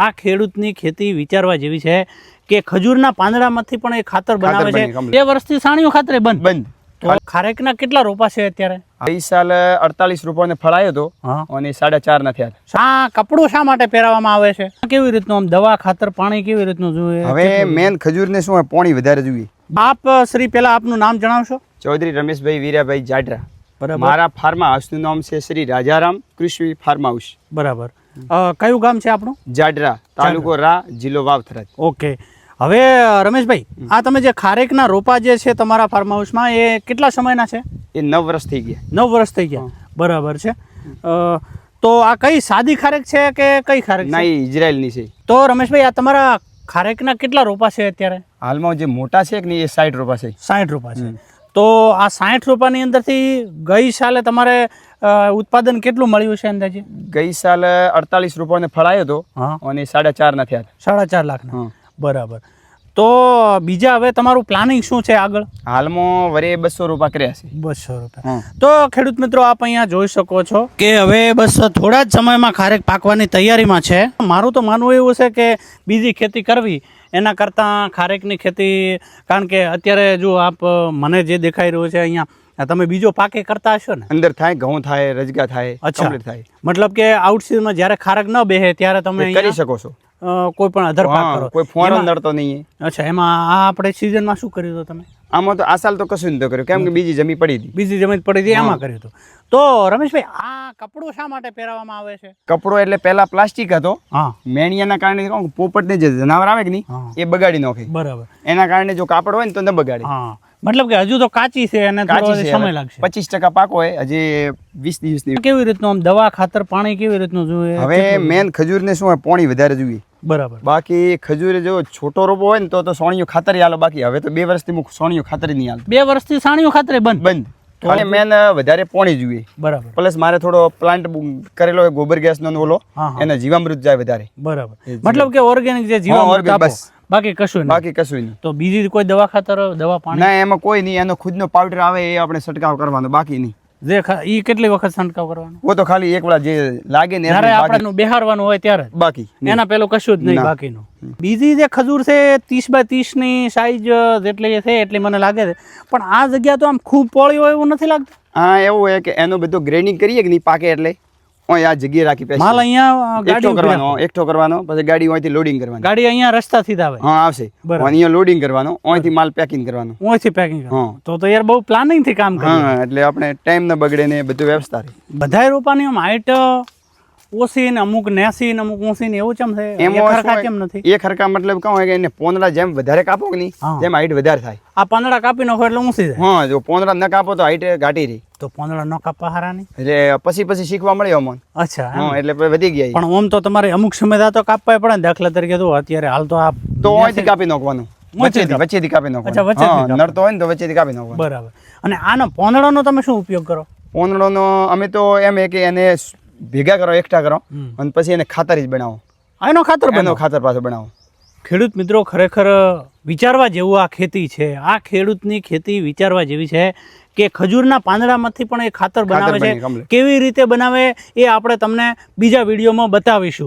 આ ખેડૂતની ખેતી વિચારવા જેવી છે કે ખજૂરના પાંદડામાંથી પણ એ ખાતર બનાવે છે. 2 વર્ષથી સાણિયું ખાતરે બંધ. તો ખારેકના કેટલા રોપા છે અત્યારે? ગઈ સાલ 48 રૂપિયાને ફળ આવ્યો હતો અને 4.5 ના થયા. કપડું શા માટે પહેરાવવામાં આવે છે? કેવી રીતનું આમ દવા ખાતર પાણી કેવી રીતનું જોઈએ? હવે મેન ખજૂરને શું પાણી વધારે જોઈએ. આપ શ્રી પહેલા આપનું નામ જણાવશો? ચૌધરી રમેશભાઈ વીરાભાઈ જાડરા. મારા ફાર્મ હાઉસનું નામ છે શ્રી રાજારામ કૃષિ ફાર્મ હાઉસ. બરાબર. કયું ગામ છે આપણું? જાડરા, તાલુકો રા, જિલ્લો વાવ, થરાદ. ઓકે. હવે રમેશભાઈ, આ તમે જે ખારેકના રોપા જે છે તમારા ફાર્મ હાઉસમાં એ કેટલા સમયના છે? એ 9 વર્ષ થઈ ગયા. 9 વર્ષ થઈ ગયા. બરાબર છે. તો આ કઈ સાદી ખારેક છે કે કઈ ખારેક છે? ના, એ ઇઝરાયલની છે. તો રમેશભાઈ, આ તમારા ખારેકના કેટલા રોપા છે અત્યારે? હાલમાં જે મોટા છે કે નહીં એ 60 રોપા છે. 60 રોપા છે. તો આ 60 રોપાની અંદરથી ગઈ સાલે તમારે ઉત્પાદન કેટલું મળ્યું છે અંદાજે? ગઈ સાલ 48 રૂપિયાને ફળ આવ્યો હતો અને 4.5 ના થયા. 4.5 લાખના. બરાબર. તો બીજા હવે તમારું પ્લાનિંગ શું છે આગળ? હાલમાં વરે 200 રૂપિયા કર્યા છે. 200 રૂપિયા. તો ખેડૂત મિત્રો, આપ અહીંયા જોઈ શકો છો કે હવે બસ થોડા જ સમયમાં ખારેક પાકવાની તૈયારીમાં છે. મારું તો માનવું એવું છે કે બીજી ખેતી કરવી એના કરતાં ખારેકની ખેતી, કારણ કે અત્યારે જો આપ મને જે દેખાઈ રહ્યું છે અહીંયા, તમે બીજો પાકે કરતા હશો ને? અંદર થાય, ઘઉં થાય, રજગા થાય, કમ્પ્લીટ થાય. મતલબ કે આઉટસીઝનમાં જ્યારે ખારેક ન બેહે ત્યારે તમે કરી શકો છો. કોઈ પણ અધર પાક કરો. કોઈ ફોન નડતો નહીં. અચ્છા. એમાં આ આપણે સિઝનમાં શું કર્યું હતું તમે? આમાં તો આ સાલ તો કશું નથી કર્યું, કેમ કે બીજી જમીન પડી હતી. બીજી જમીન પડી હતી એમાં કર્યું હતું. તો રમેશભાઈ, આ કપડું શા માટે પહેરાવવામાં આવે છે? કપડો એટલે પહેલા પ્લાસ્ટિક હતો. મેણિયાના કારણે પોપટને જે જનાવર આવે કે નહીં એ બગાડી નાખે. બરાબર. એના કારણે જો કાપડ હોય ને તો ન બગાડે. મતલબ કે હજુ તો કાચી છે અને સમય લાગશે. 25% પાકો હોય, હજી 20 દિવસની. કેવી રીતનું આમ દવા ખાતર પાણી કેવી રીતનું જોઈએ? હવે મેન ખજૂરને શું હોય, પાણી વધારે જોઈએ. બરાબર. બાકી ખજૂર જો છોટો રોપો હોય ને તો સોણિયું ખાતર હાલો. બાકી હવે તો 2 વર્ષથી સોણિયું ખાતર નહીં હાલ. 2 વર્ષથી સાણિયું ખાતર બંધ. અને મેન વધારે પાણી જોઈએ. બરાબર. પ્લસ મારે થોડો પ્લાન્ટ કરેલો હોય ગોબર ગેસ નો ઓલો, એના જીવામૃત જાય વધારે. બરાબર. મતલબ કે ઓર્ગેનિક જે જીવામૃત આપો, બાકી કશું નહીં. તો બીજી કોઈ દવા ખાતર, દવા પાણી? ના, એમાં કોઈ નહીં. એનો ખુદનો પાવડર આવે એ આપણે છંટકાવ કરવાનો, બાકી નહીં. ઈ કેટલી વખત છંટકાવ કરવાનો? ઓ તો ખાલી એક વાર જે લાગે ને જ્યારે આપણે બેહારવાનું હોય ત્યારે. બાકી એના પેલું કશું જ નહીં બાકીનું. બીજી જે ખજૂર છે 30 બાય 30 ની સાઈઝ જેટલી છે એટલી મને લાગે છે, પણ આ જગ્યા તો આમ ખૂબ પોળી હોય એવું નથી લાગતું? હા, એવું હોય કે એનું બધું ગ્રેડિંગ કરીએ કે નહીં પાકે એટલે આ જગ્યાએ રાખી પછી માલ અહીંયા એકઠો કરવાનો, પછી ગાડી અહીંથી લોડિંગ કરવાની. ગાડી અહીંયા રસ્તાથી જ આવે? હા, આવશે. અહીંયા લોડિંગ કરવાનો, અહીંથી માલ પેકિંગ કરવાનો. અહીંથી પેકિંગ. તો યાર બહુ પ્લાનિંગ થી કામ કરે. હા, એટલે આપણે ટાઈમ ન બગડે ને બધું વ્યવસ્થા રહે. બધાય રોપાની આમ હાઈટ ઓછી ને અમુક નેસી ને અમુક ઊંચી ને એવું ચમ છે? કેમ નથી? એક હરકા મતલબ કહું હોય કે એને પોંદડા જેમ વધારે કાપો કે નહીં તેમ હાઈટ વધારે થાય. આ પાંદડા કાપી નાખો એટલે ઊંચી જાય. હા, જો પોંદડા ન કાપો તો હાઈટ ઘાટી રહી. તો પોંદડા ન કાપવા હારા નહીં? એટલે પછી શીખવા મળ્યો અમને. અચ્છા. હા, એટલે વધી ગયા. પણ ઓમ તો તમારે અમુક સમય તો કાપવા પડે. દાખલા તરીકે તો અત્યારે હાલ તો અહીંથી કાપી નાખવાનું, વચ્ચેથી કાપી નાખવાનું. નડતો હોય ને તો વચ્ચેથી કાપી નાખવાનું. બરાબર. અને આનો પોંદડાનો તમે શું ઉપયોગ કરો? પોંદડાનો અમે તો એમ કે એને ભેગા કરો, એકઠા કરો અને પછી એને ખાતર જ બનાવો. એનો ખાતર પાછો બનાવો. ખેડૂત મિત્રો, ખરેખર વિચારવા જેવું આ ખેતી છે. આ ખેડૂતની ખેતી વિચારવા જેવી છે કે ખજૂરના પાંદડામાંથી પણ એ ખાતર બનાવે છે. કેવી રીતે બનાવે એ આપણે તમને બીજા વિડીયોમાં બતાવીશું.